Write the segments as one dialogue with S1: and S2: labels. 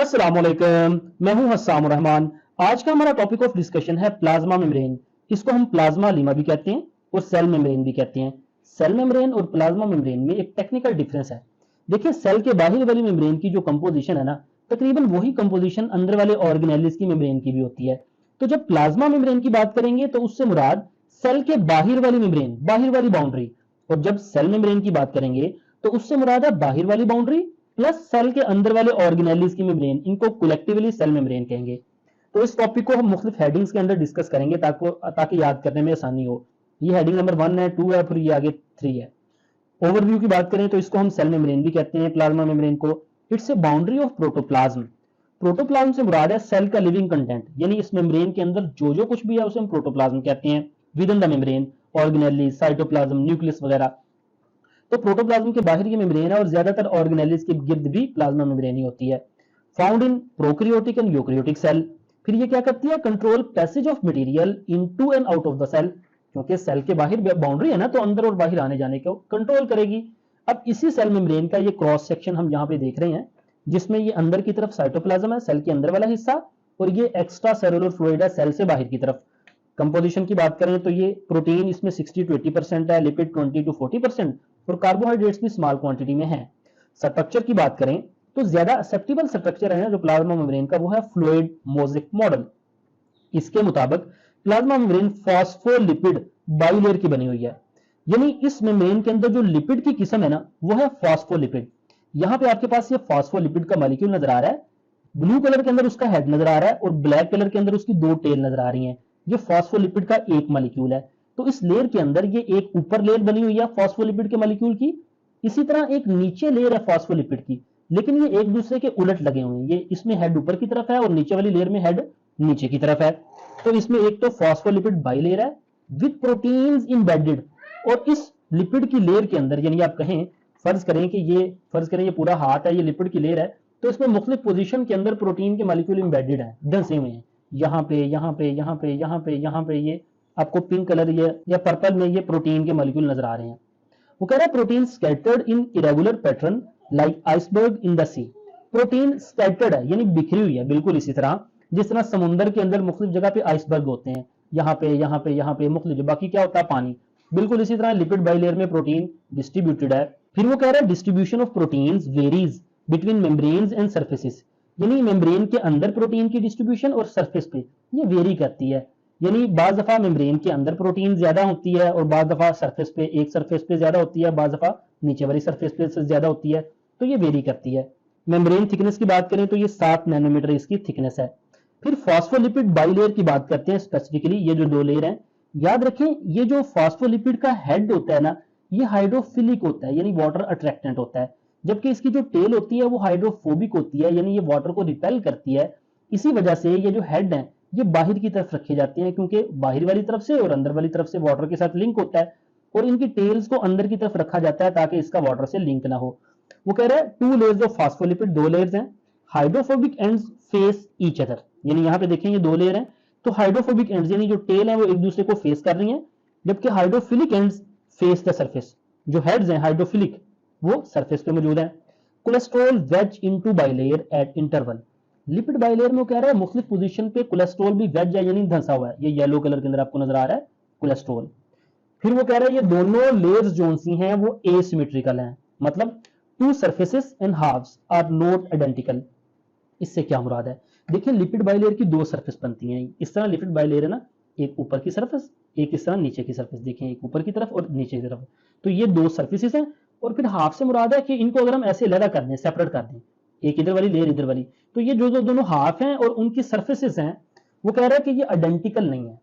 S1: अस्सलामुअलैकुम, मैं हूं हस्साम रहमान। आज का हमारा टॉपिक ऑफ डिस्कशन है प्लाज्मा मेम्ब्रेन। इसको हम प्लाज्मा लीमा भी कहते हैं और सेल मेम्ब्रेन भी कहते हैं। सेल मेम्ब्रेन और प्लाज्मा मेम्ब्रेन में एक टेक्निकल डिफरेंस है। देखिए, सेल के बाहर वाली मेम्ब्रेन की जो कंपोजिशन है ना, तकरीबन वही कंपोजिशन अंदर वाले ऑर्गेनेलिस की मेम्ब्रेन की भी होती है। तो जब प्लाज्मा मेम्ब्रेन की बात करेंगे तो उससे मुराद सेल के बाहर वाली मेम्ब्रेन, बाहर वाली बाउंड्री, और जब सेल मेम्ब्रेन की बात करेंगे तो उससे मुराद है बाहर वाली बाउंड्री प्लस सेल के अंदर वाले ऑर्गेनेलिस की मेम्ब्रेन। इनको कलेक्टिवली सेल मेम्ब्रेन कहेंगे। तो इस टॉपिक को हम मुख्तलिफ हेडिंग्स के अंदर डिस्कस करेंगे ताकि याद करने में आसानी हो। ये हेडिंग नंबर 1 है, 2 है, फिर ये आगे 3 है। ओवरव्यू की बात करें तो इसको हम सेल मेम्ब्रेन भी कहते हैं, प्लाज्मा मेम्ब्रेन को। It's a boundary of protoplasm. Protoplasm से मुराद है सेल का लिविंग कंटेंट, यानी इस मेम्ब्रेन के अंदर जो जो कुछ भी है उसे हम प्रोटोप्लाज्म कहते हैं। With in the membrane organelles, cytoplasm, nucleus वगैरह। तो प्रोटोप्लाज्म के बाहर ये मेम्ब्रेन है और ज्यादातर ऑर्गेनेलिस के गिर्द भी प्लाज्मा मेम्ब्रेन ही होती है। Found in prokaryotic and eukaryotic cell. फिर ये क्या करती है? Control passage of material into and out of the cell. क्योंकि सेल के बाहर बाउंड्री है ना, तो अंदर और बाहर आने जाने को कंट्रोल करेगी। अब इसी सेल मेम्ब्रेन का ये क्रॉस सेक्शन हम यहाँ पे देख रहे हैं, जिसमें ये अंदर की तरफ साइटोप्लाज्म है, सेल के अंदर वाला हिस्सा, और ये एक्स्ट्रा सेलुलर फ्लूइड है सेल से बाहर की तरफ। कंपोजिशन की बात करें तो ये प्रोटीन इसमें 60 to 80% है, लिपिड 20 to 40% और कार्बोहाइड्रेट्स भी स्मॉल क्वांटिटी में है। स्ट्रक्चर की बात करें तो ज्यादा एक्सेप्टेबल स्ट्रक्चर है जो प्लाज्मा मेम्ब्रेन का, वो है फ्लूइड मोज़ेक मॉडल। इसके मुताबिक प्लाज्मा मेम्ब्रेन फॉस्फोलिपिड बाइलेयर की बनी हुई है, यानी इस मेम्ब्रेन के अंदर जो लिपिड की किस्म है ना, वो है फॉस्फोलिपिड। यहां पे आपके पास ये फॉस्फोलिपिड का मॉलिक्यूल नजर आ रहा है। ब्लू कलर के अंदर उसका हेड नजर आ रहा है और ब्लैक कलर के अंदर उसकी 2 टेल नजर आ रही हैं। ये फॉस्फोलिपिड का एक मॉलिक्यूल है। तो इस लेयर के अंदर ये एक ऊपर लेयर बनी हुई है फॉस्फोलिपिड के मॉलिक्यूल की, इसी तरह एक नीचे लेयर है फॉस्फोलिपिड की, लेकिन ये एक दूसरे के उलट लगे हुए हैं। ये इसमें हेड ऊपर की तरफ है और नीचे वाली लेयर में हेड नीचे की तरफ है। तो इसमें एक तो फॉस्फोलिपिड बाइलेयर है विद प्रोटीन्स एम्बेडेड, और इस लिपिड की लेयर के अंदर, यानी आप कहें फर्ज करें ये पूरा हाथ है, ये लिपिड की लेयर है, तो इसमें मुख्तलिफ पोजीशन के अंदर प्रोटीन के मॉलिक्यूल एम्बेडेड हैं, डंसे हुए हैं। यहाँ पे, यहाँ पे, यहाँ पे, यहाँ पे, यहाँ पे, ये आपको पिंक कलर या पर्पल में ये प्रोटीन के मॉलिक्यूल नजर आ रहे हैं। वो कह रहा है protein scattered in irregular pattern like iceberg in the sea. Protein scattered है, यानी बिखरी हुई है, बिल्कुल इसी तरह जिस तरह समुद्र के अंदर मुख्तलिफ जगह पे आइसबर्ग होते हैं, यहाँ पे, यहाँ पे, यहाँ पे मुख्तलिफ, बाकी क्या होता है? पानी। बिल्कुल इसी तरह लिपिड बाइलेयर में प्रोटीन डिस्ट्रीब्यूटेड है। फिर वो कह रहा है distribution of proteins varies between membranes and surfaces, यानी मेम्ब्रेन के अंदर प्रोटीन की डिस्ट्रीब्यूशन और सरफेस पे ये वेरी करती है। यानी बाज दफा मेम्ब्रेन के अंदर प्रोटीन ज्यादा होती है और बाज दफा सरफेस पे, एक सरफेस पे ज्यादा होती है, बाज दफा नीचे वाली सरफेस पे से ज्यादा होती है। तो ये वेरी करती है। मेम्ब्रेन थिकनेस की बात करें तो ये 7 नैनोमीटर इसकी थिकनेस है। फिर फॉस्फोलिपिड बाइलेयर की बात करते हैं स्पेसिफिकली, ये जो 2 लेयर हैं, याद रखें ये जो फॉस्फोलिपिड का हेड होता है ना, ये हाइड्रोफिलिक होता है, यानी वाटर अट्रैक्टेंट होता है, जबकि इसकी जो टेल होती है वो हाइड्रोफोबिक होती है, यानी ये वाटर को रिपेल करती है। इसी वजह से ये जो हेड है ये बाहर की तरफ रखे जाते हैं, क्योंकि बाहर वाली तरफ से और अंदर वाली तरफ से वाटर के साथ लिंक होता है, और इनकी टेल्स को अंदर की तरफ रखा जाता है ताकि इसका वाटर से लिंक ना हो। वो कह रहा है 2 लेयर्स ऑफ फॉस्फोलिपिड, 2 लेयर्स हैं। Hydrophobic ends face each other, यानी यहाँ पे देखें ये 2 लेयर हैं, तो हाइड्रोफोबिक एंड्स यानी जो टेल है वो एक दूसरे को फेस कर रही हैं, जबकि hydrophilic ends face the surface. जो हेड्स हैं हाइड्रोफिलिक वो सरफेस पे मौजूद है। Cholesterol wedge into bilayer at interval. Lipid bilayer में कह रहा है मुख्तलिफ पोजीशन पे कोलेस्ट्रॉल भी वेज है, यानी धंसा हुआ है। ये येलो कलर के अंदर आपको नजर आ रहा है कोलेस्ट्रॉल। फिर वो कह रहा है ये दोनों लेयर्स जो सी हैं वो एसिमेट्रिकल हैं, मतलब 2 surfaces and halves are not identical. इससे क्या मुराद है? देखिए लिपिड बाइलेयर की 2 सरफेस बनती हैं। इस तरह लिपिड बाइलेयर है ना, एक ऊपर की सरफेस, एक इस तरह नीचे की सरफेस। देखें एक ऊपर की तरफ और नीचे की तरफ, तो ये 2 सर्फेसेस हैं। और फिर हाफ से मुराद है कि इनको अगर हम ऐसे अलग कर दें, सेपरेट कर दें, एक इधर वाली लेयर इधर वाली, तो ये जो दोनों हाफ हैं और उनकी सर्फेसेस हैं, वो कह रहा है कि ये आइडेंटिकल नहीं है।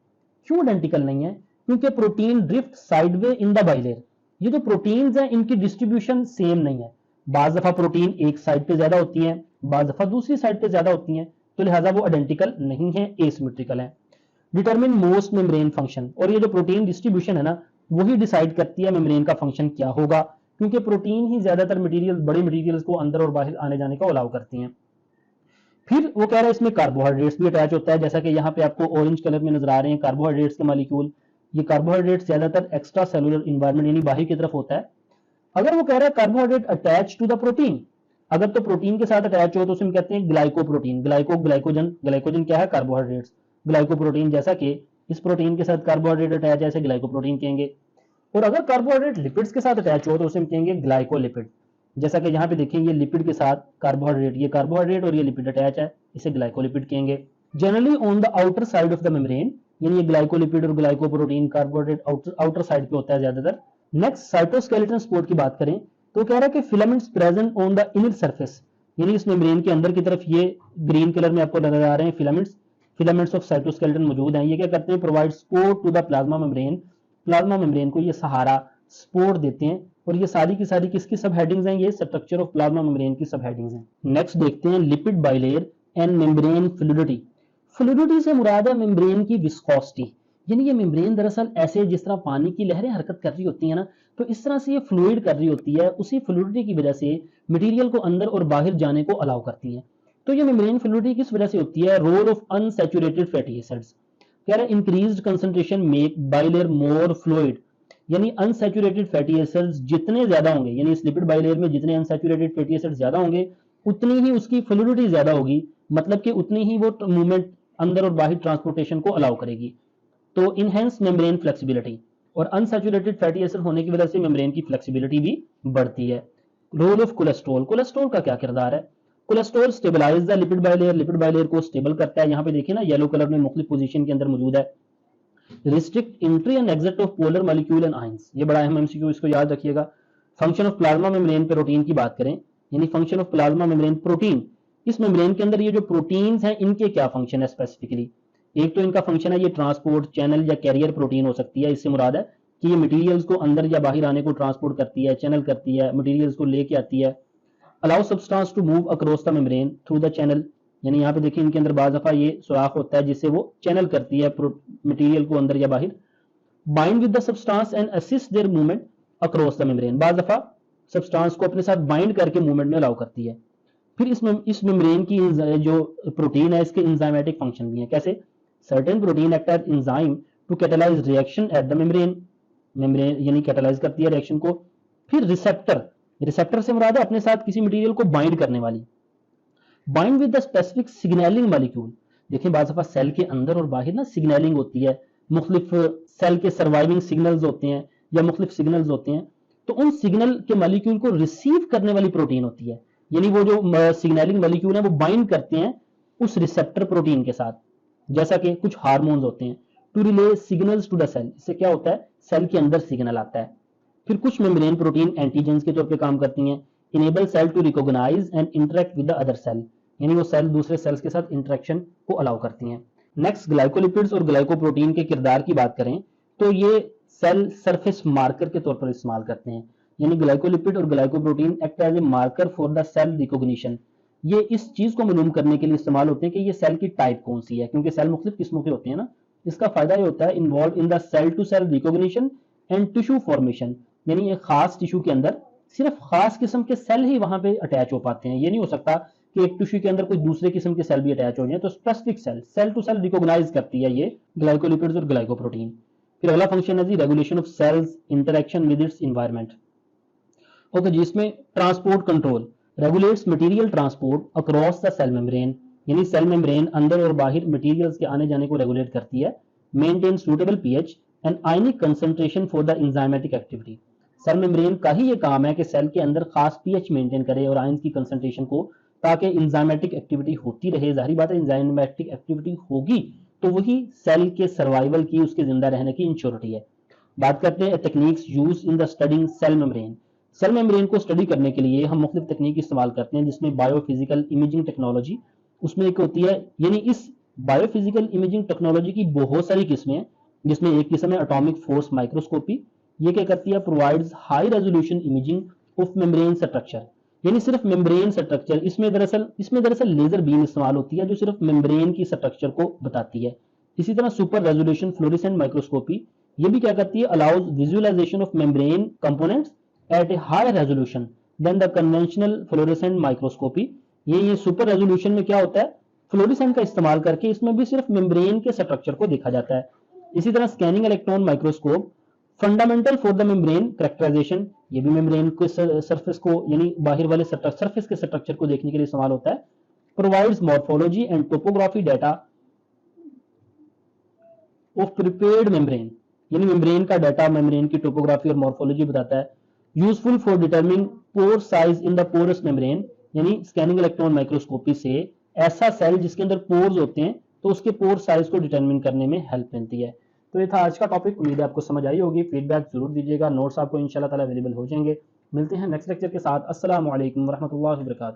S1: क्यों आइडेंटिकल नहीं है? क्योंकि protein drift sideway in the bilayer. ये जो प्रोटीन्स हैं इनकी डिस्ट्रीब्यूशन सेम नहीं है। बाज दफा प्रोटीन एक साइड पे ज्यादा होती है, बाज दफा दूसरी साइड पे ज्यादा होती हैं, तो लिहाजा वो आइडेंटिकल नहीं है, एसिमेट्रिकल है। डिटरमिन मोस्ट मेम्ब्रेन फंक्शन, और ये जो प्रोटीन डिस्ट्रीब्यूशन है ना, वही डिसाइड करती है मेम्ब्रेन का फंक्शन क्या होगा, क्योंकि प्रोटीन ही ज्यादातर मटेरियल, बड़े मटेरियल्स को अंदर और बाहर आने जाने का अलाउ करती हैं। फिर वो कह रहा है इसमें कार्बोहाइड्रेट्स भी अटैच होता है, जैसा कि यहाँ पे आपको ऑरेंज कलर में नजर आ रहे हैं कार्बोहाइड्रेट्स के मॉलिक्यूल। ये कार्बोहाइड्रेट्स ज्यादातर एक्स्ट्रा सेलुलर इन्वायरमेंट यानी बाहर की तरफ होता है। अगर वो कह रहा है carbohydrate attach to the protein, अगर तो प्रोटीन के साथ अटैच हो तो उसे हम कहते हैं ग्लाइकोप्रोटीन। ग्लाइकोजन क्या है? कार्बोहाइड्रेट्स। ग्लाइकोप्रोटीन जैसा कि इस प्रोटीन के साथ कार्बोहाइड्रेट अटैच है, ऐसे ग्लाइकोप्रोटीन कहेंगे। और अगर कार्बोहाइड्रेट लिपिड्स के साथ अटैच हो तो उसे हम कहेंगे ग्लाइकोलिपिड। जैसा कि यहाँ पे देखेंगे लिपिड के साथ कार्बोहाइड्रेट, ये कार्बोहाइड्रेट और ये लिपिड अटैच है, इसे ग्लाइकोलिपिड कहेंगे। Generally on the outer side of the membrane, यानी ये ग्लाइकोलिपिड और ग्लाइकोप्रोटीन कार्बोहाइड्रेट आउटर साइड पे होता है ज्यादातर। नेक्स्ट साइटोस्केलेटन सपोर्ट की बात करें तो कह रहा है कि filaments present on the inner surface, यानी इस मेम्ब्रेन के अंदर की तरफ ये ग्रीन कलर में आपको नजर आ रहे हैं फिलामेंट्स ऑफ साइटोस्केलेटन मौजूद हैं। ये क्या करते हैं? Provide support to the plasma membrane. Plasma membrane को ये सहारा, सपोर्ट देते हैं। और ये सारी की सारी किसकी सब हेडिंग्स हैं? ये स्ट्रक्चर ऑफ प्लाज्मा मेम्ब्रेन की सब हेडिंग्स हैं। नेक्स्ट देखते हैं lipid bilayer and membrane fluidity. Fluidity से मुराद है मेम्ब्रेन की विस्कोसिटी, यानी ये मेम्ब्रेन दरअसल ऐसे जिस तरह पानी की लहरें हरकत कर रही होती है ना, तो इस तरह से ये फ्लूइड कर रही होती है। उसी फ्लूइडिटी की वजह से मटेरियल को अंदर और बाहर जाने को अलाउ करती है। तो ये मेम्ब्रेन फ्लूइडिटी किस वजह से होती है? Role of unsaturated fatty acids. कह रहा है increased concentration make bilayer more fluid, यानी अनसैचुरेटेड फैटी एसिड्स जितने ज्यादा होंगे, यानी इस लिपिड बाइलेयर में जितने अनसैचुरेटेड फैटी एसिड्स ज्यादा होंगे उतनी ही उसकी फ्लूइडिटी ज्यादा होगी, मतलब कि उतनी ही वो मूवमेंट अंदर और बाहर ट्रांसपोर्टेशन को अलाउ करेगी। तो इनहेंस मेम्ब्रेन फ्लेक्सिबिलिटी, और अनसैचुरेटेड फैटी एसिड होने की वजह से मेम्ब्रेन की फ्लेक्सिबिलिटी भी बढ़ती है। रोल ऑफ कोलेस्ट्रॉल, कोलेस्ट्रॉल का क्या किरदार है? Cholesterol stabilize the lipid bilayer, lipid bilayer को स्टेबल करता है। यहाँ पे देखिए ना येलो कलर में मुख्तलिफ पोजीशन के अंदर मौजूद है। Restrict entry and exit of polar molecule and ions, ये बड़ा अहम एमसीक्यू, इसको याद रखिएगा। Function of plasma membrane protein की बात करें, यानी function of plasma membrane protein, इस मेम्ब्रेन के अंदर ये जो प्रोटीन्स हैं इनके क्या फंक्शन है स्पेसिफिकली? एक तो इनका फंक्शन है ये ट्रांसपोर्ट, चैनल या कैरियर प्रोटीन हो सकती है। इससे मुराद है कि ये मटेरियल्स को अंदर या बाहर आने को ट्रांसपोर्ट करती है, चैनल करती है, मटेरियल्स को लेके आती है। Allow substance to move across the membrane through the channel, यानी यहाँ पे देखिए इनके अंदर बाज़ दफा ये सुराख होता है जिससे वो चैनल करती है मटेरियल को अंदर या बाहर। Bind with the substance and assist there movement across the membrane, बाज़ दफा सब्सटेंस को अपने साथ बाइंड करके मूवमेंट में अलाउ करती है। फिर इस मेम्ब्रेन की जो प्रोटीन है इसके एंजाइमेटिक फंक्शन भी है। कैसे? Certain protein act as enzyme to catalyze reaction at the membrane यानी कैटालाइज करती है रिएक्शन को। फिर रिसेप्टर से मुराद है अपने साथ किसी मटेरियल को बाइंड करने वाली। Bind with the specific signalling molecule, देखिए बाज़ दफा सेल के अंदर और बाहर ना सिग्नलिंग होती है, मुख्तलिफ सेल के सर्वाइविंग सिग्नल्स होते हैं या मुख्तलिफ सिग्नल्स होते हैं, तो उन सिग्नल के मॉलिक्यूल को रिसीव करने वाली प्रोटीन होती है, यानी वो जो सिग्नलिंग मॉलिक्यूल है वो बाइंड करते हैं उस रिसेप्टर प्रोटीन के साथ। जैसा कि कुछ हार्मोन्स होते हैं to relay signals to the cell, इससे क्या होता है? सेल के अंदर सिग्नल आता है। फिर कुछ मेम्ब्रेन प्रोटीन एंटीजेंस के तौर पे काम करती हैं, enable cell to recognize and interact with the other cell, यानी वो सेल दूसरे सेल्स के साथ इंटरेक्शन को अलाउ करती हैं। नेक्स्ट ग्लाइकोलिपिड्स और ग्लाइकोप्रोटीन के किरदार की बात करें तो ये सेल सरफेस मार्कर के तौर पर इस्तेमाल करते हैं, यानी ग्लाइकोलिपिड और glycoprotein act as a marker for the cell recognition. ये इस चीज को मालूम करने के लिए इस्तेमाल होते हैं कि ये सेल की टाइप कौन सी है, क्योंकि सेल मुख्तलिफ किस्मों के होते हैं ना। इसका फायदा ये होता है involve in the cell to cell recognition and tissue formation, यानी एक खास टिश्यू के अंदर सिर्फ खास किस्म के सेल ही वहां पे अटैच हो पाते हैं। ये नहीं हो सकता कि एक टिश्यू के अंदर कोई दूसरे किस्म के सेल भी अटैच हो जाए। तो specific cell to cell recognize करती है ये ग्लाइकोलिपिड्स और ग्लाइकोप्रोटीन। फिर अगला फंक्शन है जी regulation of cells interaction with its environment. Okay जी, इसमें transport control regulates material transport across the cell membrane, यानी सेल मेम्ब्रेन अंदर और बाहर मटेरियल्स के आने जाने को रेगुलेट करती है। Maintain suitable pH and ionic concentration for the enzymatic activity, cell membrane का ही ये काम है कि सेल के अंदर खास पीएच मेंटेन करे और आयंस की कंसंट्रेशन को, ताकि एंजाइमेटिक एक्टिविटी होती रहे। जाहिर बात है एंजाइमेटिक एक्टिविटी होगी तो वही सेल के सर्वाइवल की, उसके जिंदा रहने की इंश्योरिटी है। बात करते हैं techniques use in the studying cell membrane. Cell membrane को स्टडी करने के लिए हम मुख्तलिफ तकनीक इस्तेमाल करते हैं, जिसमें बायोफिजिकल इमेजिंग टेक्नोलॉजी उसमें एक होती है। यानी इस बायोफिजिकल इमेजिंग टेक्नोलॉजी की बहुत सारी किस्में हैं, जिसमें एक किस्म है एटॉमिक फोर्स माइक्रोस्कोपी। ये क्या करती है? Provides high resolution imaging of membrane structure, यानी सिर्फ मेम्ब्रेन स्ट्रक्चर। इसमें दरअसल लेजर बीम इस्तेमाल होती है जो सिर्फ मेम्ब्रेन की स्ट्रक्चर को बताती है। इसी तरह सुपर रेजोल्यूशन फ्लोरेसेंट माइक्रोस्कोपी ये भी क्या करती है? Allows visualization of membrane components at a high resolution than the conventional fluorescent microscopy. ये सुपर रेजोल्यूशन में क्या होता है? फ्लोरेसेंट का इस्तेमाल करके इसमें भी सिर्फ मेम्ब्रेन के स्ट्रक्चर को देखा जाता है। इसी तरह scanning electron microscope fundamental for the membrane characterization, ये भी मेम्ब्रेन के सरफेस को यानी बाहर वाले सरफेस के स्ट्रक्चर को देखने के लिए इस्तेमाल होता है। Provides morphology and topography data of prepared membrane, यानी मेम्ब्रेन का डाटा, मेम्ब्रेन की टोपोग्राफी और मॉर्फोलॉजी बताता है। Useful for determining pore size in the porous membrane, यानी स्कैनिंग इलेक्ट्रॉन माइक्रोस्कोपी से ऐसा सेल जिसके अंदर पोर्स होते हैं तो उसके पोर साइज को डिटरमिन करने में हेल्प मिलती है। तो ये था आज का टॉपिक, उम्मीद है आपको समझ आई होगी। फीडबैक जरूर दीजिएगा, नोट्स आपको इंशाल्लाह ताला अवेलेबल हो जाएंगे। मिलते हैं नेक्स्ट लेक्चर के साथ। अस्सलाम वालेकुम रहमतुल्लाहि व बरकातहू।